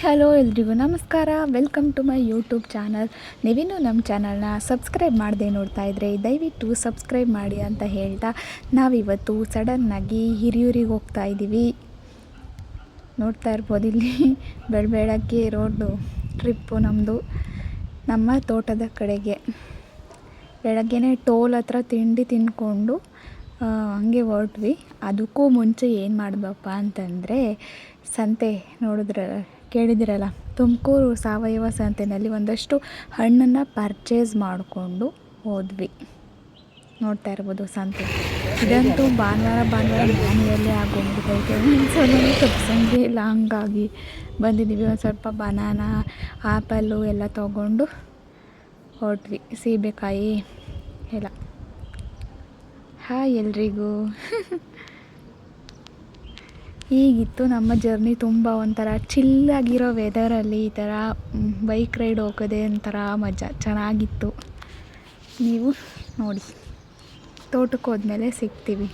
Hello ಎಲ್ರಿಗೂ ನಮಸ್ಕಾರ. Welcome to my YouTube channel. ನೀವಿನ್ನೂ ನಮ್ಮ ಚಾನಲ್ನ ಸಬ್ಸ್ಕ್ರೈಬ್ ಮಾಡದೆ ನೋಡ್ತಾ ಇದ್ದರೆ ದಯವಿಟ್ಟು ಸಬ್ಸ್ಕ್ರೈಬ್ ಮಾಡಿ ಅಂತ ಹೇಳ್ತಾ ನಾವಿವತ್ತು ಸಡನ್ನಾಗಿ ಹಿರಿಯೂರಿಗೆ ಹೋಗ್ತಾ ಇದ್ದೀವಿ. ನೋಡ್ತಾ ಇರ್ಬೋದು ಇಲ್ಲಿ ಬೆಳಗ್ಗೆ ರೋಡು ಟ್ರಿಪ್ಪು ನಮ್ಮದು ನಮ್ಮ ತೋಟದ ಕಡೆಗೆ. ಬೆಳಗ್ಗೆನೇ ಟೋಲ್ ಹತ್ರ ತಿಂಡಿ ತಿಂದ್ಕೊಂಡು ಹಂಗೆ ಹೊರಟ್ವಿ. ಅದಕ್ಕೂ ಮುಂಚೆ ಏನು ಮಾಡಿದ್ವಪ್ಪ ಅಂತಂದರೆ ಸಂತೆ ಕೇಳಿದಿರಲ್ಲ, ತುಮಕೂರು ಸಾವಯವ ಸಂತೆಯಲ್ಲಿ ಒಂದಷ್ಟು ಹಣ್ಣನ್ನು ಪರ್ಚೇಸ್ ಮಾಡಿಕೊಂಡು ಹೋದ್ವಿ. ನೋಡ್ತಾ ಇರ್ಬೋದು ಸಂತೆ. ಇದಂತೂ ಭಾನುವಾರ ಮನೆಯಲ್ಲೇ ಆಗೋಗ್ಬಿಟ್ಟೈತೆ. ಒಂದ್ಸಲ ತಪ್ಪಿಸಂಗೆ ಇಲ್ಲ, ಹಂಗಾಗಿ ಬಂದಿದ್ದೀವಿ. ಒಂದು ಸ್ವಲ್ಪ ಬನಾನಾ, ಆ್ಯಪಲ್ಲು ಎಲ್ಲ ತೊಗೊಂಡು ಹೊರಟ್ವಿ. ಸೀಬೆಕಾಯಿ ಎಲ್ಲ. ಹಾಯ್ ಎಲ್ರಿಗೂ. ಹೀಗಿತ್ತು ನಮ್ಮ ಜರ್ನಿ. ತುಂಬ ಒಂಥರ ಚಿಲ್ಲಾಗಿರೋ ವೆದರಲ್ಲಿ ಈ ಥರ ಬೈಕ್ ರೈಡ್ ಹೋಗೋದೇ ಒಂಥರ ಮಜಾ, ಚೆನ್ನಾಗಿತ್ತು. ನೀವು ನೋಡಿ, ತೋಟಕ್ಕೆ ಹೋದ್ಮೇಲೆ ಸಿಗ್ತೀವಿ.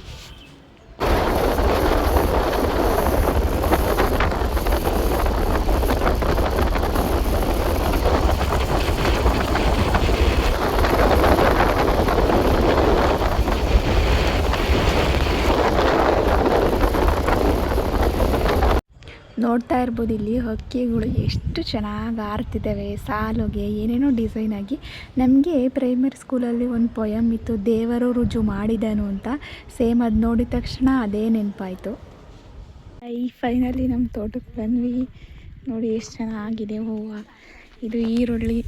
ನೋಡ್ತಾ ಇರ್ಬೋದು ಇಲ್ಲಿ ಹಕ್ಕಿಗಳು ಎಷ್ಟು ಚೆನ್ನಾಗಿ ಹಾರ್ತಿದ್ದಾವೆ ಸಾಲುಗೆ, ಏನೇನೋ ಡಿಸೈನ್ ಆಗಿ. ನಮಗೆ ಪ್ರೈಮರಿ ಸ್ಕೂಲಲ್ಲಿ ಒಂದು ಪೊಯಮ್ ಇತ್ತು, ದೇವರು ರುಜು ಮಾಡಿದನು ಅಂತ. ಸೇಮ್ ಅದು ನೋಡಿದ ತಕ್ಷಣ ಅದೇ ನೆನಪಾಯಿತು. ಫೈನಲಿ ನಮ್ಮ ತೋಟಕ್ಕೆ ಬಂದ್ವಿ. ನೋಡಿ ಎಷ್ಟು ಚೆನ್ನಾಗಿದೆ ಹೂವು. ಇದು ಈರುಳ್ಳಿ,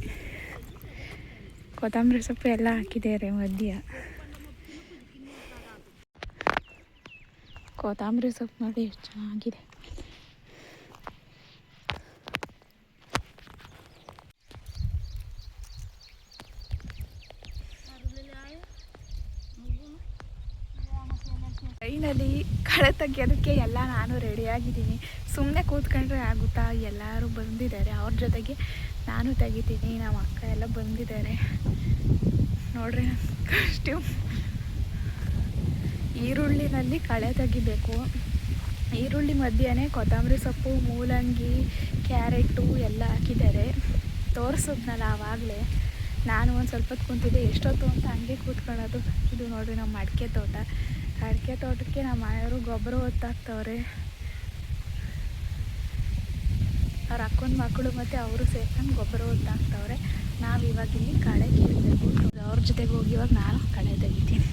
ಕೊತ್ತಂಬರಿ ಸೊಪ್ಪು ಎಲ್ಲ ಹಾಕಿದ್ದಾರೆ ಮಧ್ಯ. ಕೊತ್ತಂಬರಿ ಸೊಪ್ಪು ನೋಡಿ ಎಷ್ಟು ಚೆನ್ನಾಗಿದೆ. ಫೈನಲಿ ಕಳೆ ತೆಗಿಯೋದಕ್ಕೆ ಎಲ್ಲ ನಾನು ರೆಡಿಯಾಗಿದ್ದೀನಿ. ಸುಮ್ಮನೆ ಕೂತ್ಕೊಂಡ್ರೆ ಆಗುತ್ತಾ, ಎಲ್ಲರೂ ಬಂದಿದ್ದಾರೆ. ಅವ್ರ ಜೊತೆಗೆ ನಾನು ತೆಗಿತೀನಿ. ನಮ್ಮ ಅಕ್ಕ ಎಲ್ಲ ಬಂದಿದ್ದಾರೆ. ನೋಡ್ರಿ ನನ್ನ ಕಾಸ್ಟ್ಯೂಮ್. ಈರುಳ್ಳಿನಲ್ಲಿ ಕಳೆ ತೆಗಿಬೇಕು. ಈರುಳ್ಳಿ ಮಧ್ಯೆ ಕೊತ್ತಂಬರಿ ಸೊಪ್ಪು, ಮೂಲಂಗಿ, ಕ್ಯಾರೆಟು ಎಲ್ಲ ಹಾಕಿದ್ದಾರೆ. ತೋರಿಸಿದ್ನಲ್ಲ ಆವಾಗಲೇ. ನಾನು ಒಂದು ಸ್ವಲ್ಪ ಹೊತ್ತು ಕುಂತಿದ್ದೆ. ಎಷ್ಟೊತ್ತು ಅಂತ ಹಂಗೆ ಕೂತ್ಕೊಳ್ಳೋದು. ಇದು ನೋಡಿರಿ ನಮ್ಮ ಅಡಿಕೆ ತೋಟ. ಅಡಿಕೆ ತೋಟಕ್ಕೆ ನಮ್ಮ ಮನೆಯವರು ಗೊಬ್ಬರ ಹೊತ್ತಾಕ್ತವ್ರೆ. ಅವ್ರ ಅಕ್ಕನ ಮಕ್ಕಳು ಮತ್ತು ಅವರು ಸೇರ್ಕೊಂಡು ಗೊಬ್ಬರ ಹೊತ್ತಾಕ್ತವ್ರೆ. ನಾವು ಇವಾಗ ಇಲ್ಲಿ ಕಳೆ ಕೀಳಬೇಕು. ಅವ್ರ ಜೊತೆಗೆ ಹೋಗಿ ಇವಾಗ ನಾನು ಕಳೆ ತೆಗಿತೀನಿ.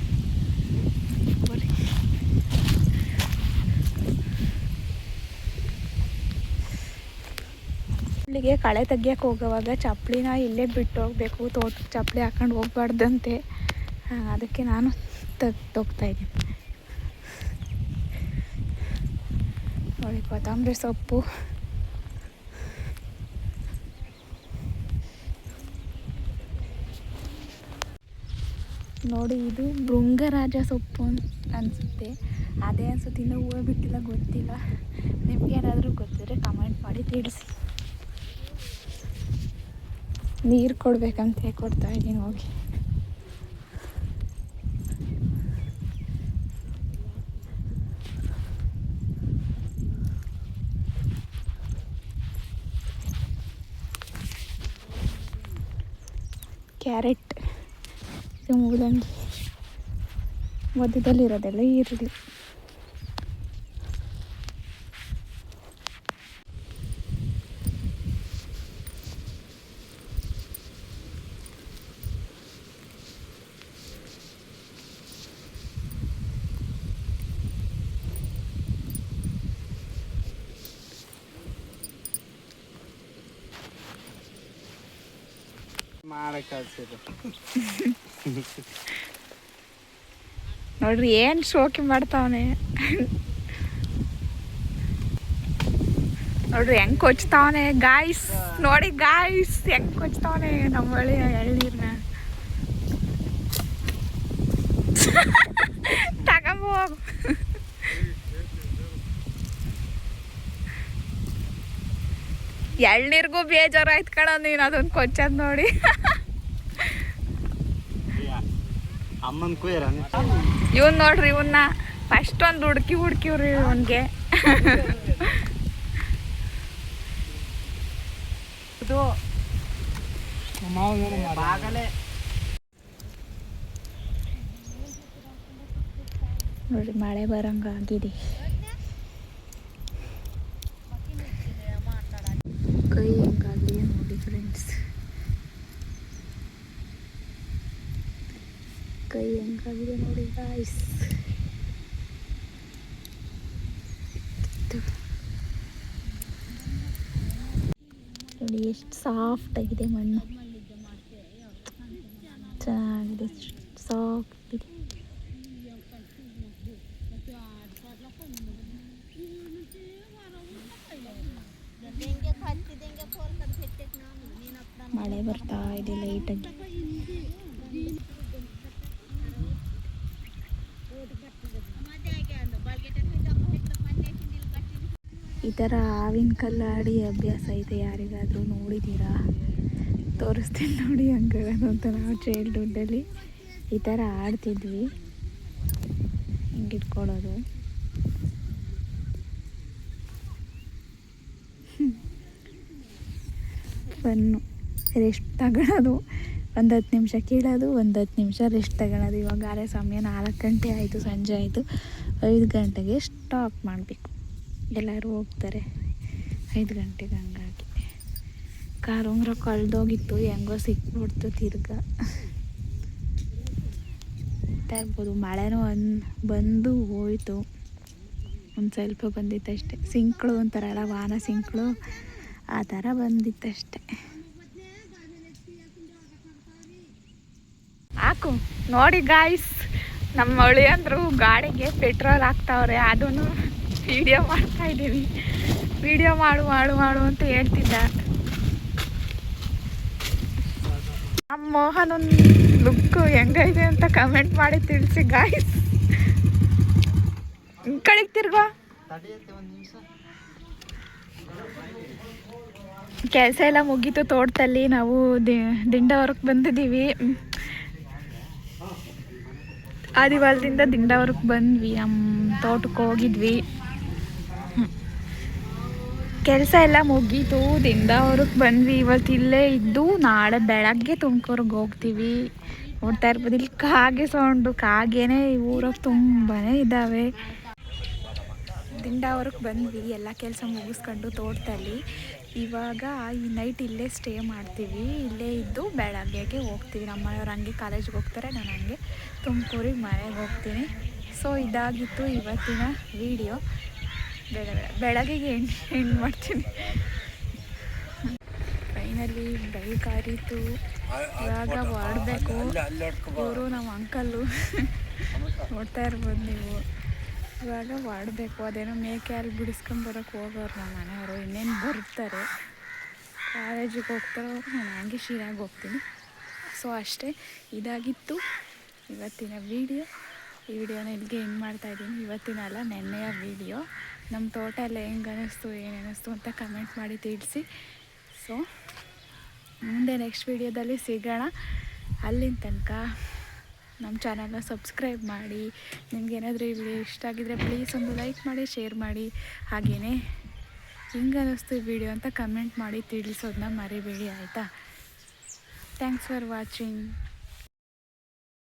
ಇಲ್ಲಿಗೆ ಕಳೆ ತೆಗಿಯೋಕೆ ಹೋಗೋವಾಗ ಚಪ್ಪಲಿನ ಇಲ್ಲೇ ಬಿಟ್ಟು ಹೋಗಬೇಕು. ತೋಟಕ್ಕೆ ಚಪ್ಪಲಿ ಹಾಕೊಂಡು ಹೋಗ್ಬಾರ್ದಂತೆ. ಅದಕ್ಕೆ ನಾನು ಹೋಗ್ತಾಯಿದ್ದೀನಿ. ನೋಡಿ ಕೊತ್ತಂಬರಿ ಸೊಪ್ಪು, ನೋಡಿ ಇದು ಭೃಂಗರಾಜ ಸೊಪ್ಪು ಅನಿಸುತ್ತೆ. ಅದೇ ಅನಿಸುತ್ತೆ, ಇನ್ನೂ ಹೂವು ಬಿಟ್ಟಿಲ್ಲ, ಗೊತ್ತಿಲ್ಲ. ನಿಮ್ಗೇನಾದರೂ ಗೊತ್ತಿದ್ರೆ ಕಮೆಂಟ್ ಮಾಡಿ ತಿಳಿಸಿ. ನೀರು ಕೊಡ್ಬೇಕಂತ ಕೊಡ್ತಾಯಿದ್ದೀನಿ ಹೋಗಿ. ಕ್ಯಾರೆಟ್, ಇದು ಮೂಲಂಗಿ, ಮಧ್ಯದಲ್ಲಿರೋದೆಲ್ಲ ಈರುಳ್ಳಿ. ನೋಡ್ರಿ ಏನು ಶೋಕಿ ಮಾಡ್ತಾವನೆ. ನೋಡ್ರಿ ಹೆಂಗೆ ಕೊಚ್ತಾವನೆ ಗಾಯ್ಸ್. ನೋಡಿ ಗಾಯ್ಸ್ ಹೆಂಗೆ ಕೊಚ್ತಾವನೆ ನಮ್ಮ ಬಳಿ ಎಳ್ನೀರನ್ನ. ತಗೊಂಬೋಗು. ಎಳ್ನೀರಿಗೂ ಬೇಜಾರಾಯ್ತು ಕಣ ನೀನು ಅದೊಂದು ಕೊಚ್ಚೋದು ನೋಡಿ. ಇವನ್ ನೋಡ್ರಿ, ಇವನ್ನ ಫಸ್ಟ್ ಒಂದು ಹುಡ್ಕಿವ್ರಿ ಇವನ್ಗೆ. ನೋಡಿ ಮಳೆ ಬರಂಗಾಗಿದೆ. ಕೈ ಹೆಂಗಾಗಿದೆ ನೋಡಿ ಫ್ರೆಂಡ್ಸ್, ಕೈ ಹೆಂಗಾಗಿದೆ ನೋಡಿ ಗಾಯ್ಸ್. ನೋಡಿ ಎಷ್ಟು ಸಾಫ್ಟ್ ಆಗಿದೆ ಮಣ್ಣು, ಚೆನ್ನಾಗಿದೆ, ಸಾಫ್ಟ್ ಇದೆ. ಮಳೆ ಬರ್ತಾ ಇದೆ ಲೈಟಾಗಿ. ಈ ಥರ ಹಾವಿನ ಕಲ್ಲಾಡಿ ಅಭ್ಯಾಸ ಇದೆ ಯಾರಿಗಾದರೂ ನೋಡಿದ್ದೀರಾ? ತೋರಿಸ್ತೀನಿ ನೋಡಿ ಹಂಗಾಗೋದು ಅಂತ. ನಾವು ಚೈಲ್ಡ್ಹುಡ್ಡಲ್ಲಿ ಈ ಥರ ಆಡ್ತಿದ್ವಿ, ಹಿಂಗಿಟ್ಕೊಳ್ಳೋದು. ಬನ್ನು ರೆಸ್ಟ್ ತಗೊಳ್ಳೋದು, ಒಂದು 10 ನಿಮಿಷ ಕೀಳೋದು, ಒಂದು 10 ನಿಮಿಷ ರೆಸ್ಟ್ ತಗೊಳ್ಳೋದು. ಇವಾಗ ಆರೆ ಸಮಯ 4 ಗಂಟೆ ಆಯಿತು, ಸಂಜೆ ಆಯಿತು. 5 ಗಂಟೆಗೆ ಸ್ಟಾಪ್ ಮಾಡಬೇಕು, ಎಲ್ಲರೂ ಹೋಗ್ತಾರೆ 5 ಗಂಟೆಗೆ. ಹಂಗಾಗಿ ಕಾರುಂಗ್ರ ಕಳೆದೋಗಿತ್ತು, ಹೆಂಗೋ ಸಿಕ್ಬಿಡ್ತು ತಿರ್ಗಾ. ಇರ್ಬೋದು, ಮಳೆನೂ ಬಂದು ಹೋಯಿತು, ಒಂದು ಸ್ವಲ್ಪ ಬಂದಿತ್ತಷ್ಟೆ. ಸಿಂಕ್ಳು ಅಂತಾರಲ್ಲ, ವಾನ ಸಿಂಕ್ಳು, ಆ ಥರ ಬಂದಿತ್ತಷ್ಟೆ. ಹಾಕು ನೋಡಿ ಗಾಯ್ಸ್, ನಮ್ಮ ಅಳಿಯಂದ್ರು ಗಾಡಿಗೆ ಪೆಟ್ರೋಲ್ ಹಾಕ್ತಾವ್ರೆ, ಅದನ್ನು ವಿಡಿಯೋ ಮಾಡ್ತಾಯಿದ್ದೀವಿ. ವಿಡಿಯೋ ಮಾಡು ಮಾಡು ಮಾಡು ಅಂತ ಹೇಳ್ತಿದ್ದ. ನಮ್ಮ ಮೋಹನ್ ಲುಕ್ಕು ಹೆಂಗೈತೆ ಅಂತ ಕಮೆಂಟ್ ಮಾಡಿ ತಿಳಿಸಿ ಗಾಯ್ಸ್. ಕಡೆಗೆ ತಿರ್ಗೋ. ಕೆಲಸ ಎಲ್ಲ ಮುಗೀತು ತೋಟದಲ್ಲಿ. ನಾವು ದಿಂಡವರಕ್ಕೆ ಬಂದಿದ್ದೀವಿ. ಆದಿವಾಲದಿಂದ ದಿಂಡವರಕ್ಕೆ ಬಂದ್ವಿ, ನಮ್ಮ ತೋಟಕ್ಕೆ ಹೋಗಿದ್ವಿ. ಕೆಲಸ ಎಲ್ಲ ಮುಗೀತು, ದಿಂಡವರಕ್ಕೆ ಬಂದ್ವಿ. ಇವತ್ತು ಇಲ್ಲೇ ಇದ್ದು ನಾಳೆ ಬೆಳಗ್ಗೆ ತುಮಕೂರಿಗೆ ಹೋಗ್ತೀವಿ. ನೋಡ್ತಾ ಇರ್ಬೋದು ಇಲ್ಲಿ ಕಾಗೆ ಸೌಂಡು, ಕಾಗೆನೇ ಊರಾಗ ತುಂಬಾ ಇದ್ದಾವೆ. ದಿಂಡವರಕ್ಕೆ ಬಂದ್ವಿ, ಎಲ್ಲ ಕೆಲಸ ಮುಗಿಸ್ಕೊಂಡು ತೋಟದಲ್ಲಿ. ಇವಾಗ ಈ ನೈಟ್ ಇಲ್ಲೇ ಸ್ಟೇ ಮಾಡ್ತೀವಿ, ಇಲ್ಲೇ ಇದ್ದು ಬೆಳಗ್ಗೆಗೆ ಹೋಗ್ತೀವಿ. ನಮ್ಮ ಮನೆಯವ್ರು ಹಂಗೆ ಕಾಲೇಜ್ಗೆ ಹೋಗ್ತಾರೆ, ನಾನು ಹಂಗೆ ತುಮಕೂರಿಗೆ ಮನೆಗೆ ಹೋಗ್ತೀನಿ. ಸೊ ಇದಾಗಿತ್ತು ಇವತ್ತಿನ ವಿಡಿಯೋ. ಬೆಳಗ್ಗೆಗೆ ಎಂಡ್ ಮಾಡ್ತೀನಿ. ಫೈನಲಿ ಬೆಳಗಾರಿತು, ಇವಾಗ ಹೊರಡಬೇಕು. ಇವರು ನಮ್ಮ ಅಂಕಲ್ಲು ನೋಡ್ತಾ ಇರ್ಬೋದು ನೀವು. ಇವಾಗ ಹೊರಡಬೇಕು, ಅದೇನೋ ಮೇಕೆ ಅಲ್ಲಿ ಬಿಡಿಸ್ಕೊಂಬರೋಕೆ ಹೋಗೋರು ನಮ್ಮ ಮನೆಯವರು. ಇನ್ನೇನು ಬರ್ತಾರೆ, ಕಾಲೇಜಿಗೆ ಹೋಗ್ತಾರೋ, ನಾನು ಹಂಗೆ ಶಿರಾಗಿ ಹೋಗ್ತೀನಿ. ಸೊ ಅಷ್ಟೇ, ಇದಾಗಿತ್ತು ಇವತ್ತಿನ ವಿಡಿಯೋ. ಈ ವಿಡಿಯೋನ ಇಲ್ಲಿಗೆ ಎಂಡ್ ಮಾಡ್ತಾಯಿದ್ದೀನಿ. ಇವತ್ತಿನ ಅಲ್ಲ, ನೆನ್ನೆಯ ವಿಡಿಯೋ. ನಮ್ಮ ತೋಟ ಎಲ್ಲ ಹೆಂಗೆ ಅನ್ನಿಸ್ತು, ಏನು ಅನ್ನಿಸ್ತು ಅಂತ ಕಮೆಂಟ್ ಮಾಡಿ ತಿಳಿಸಿ. ಸೊ ಮುಂದೆ ನೆಕ್ಸ್ಟ್ ವಿಡಿಯೋದಲ್ಲಿ ಸಿಗೋಣ. ಅಲ್ಲಿನ ತನಕ ನಮ್ಮ ಚಾನಲ್ನ ಸಬ್ಸ್ಕ್ರೈಬ್ ಮಾಡಿ. ನಿಮ್ಗೇನಾದರೂ ಈ ವಿಡಿಯೋ ಇಷ್ಟ ಆಗಿದರೆ ಪ್ಲೀಸ್ ಒಂದು ಲೈಕ್ ಮಾಡಿ, ಶೇರ್ ಮಾಡಿ. ಹಾಗೆಯೇ ಹಿಂಗೆ ಅನ್ನಿಸ್ತು ಈ ವಿಡಿಯೋ ಅಂತ ಕಮೆಂಟ್ ಮಾಡಿ ತಿಳಿಸೋದನ್ನ ಮರಿಬೇಡಿ, ಆಯಿತಾ? Thanks for watching.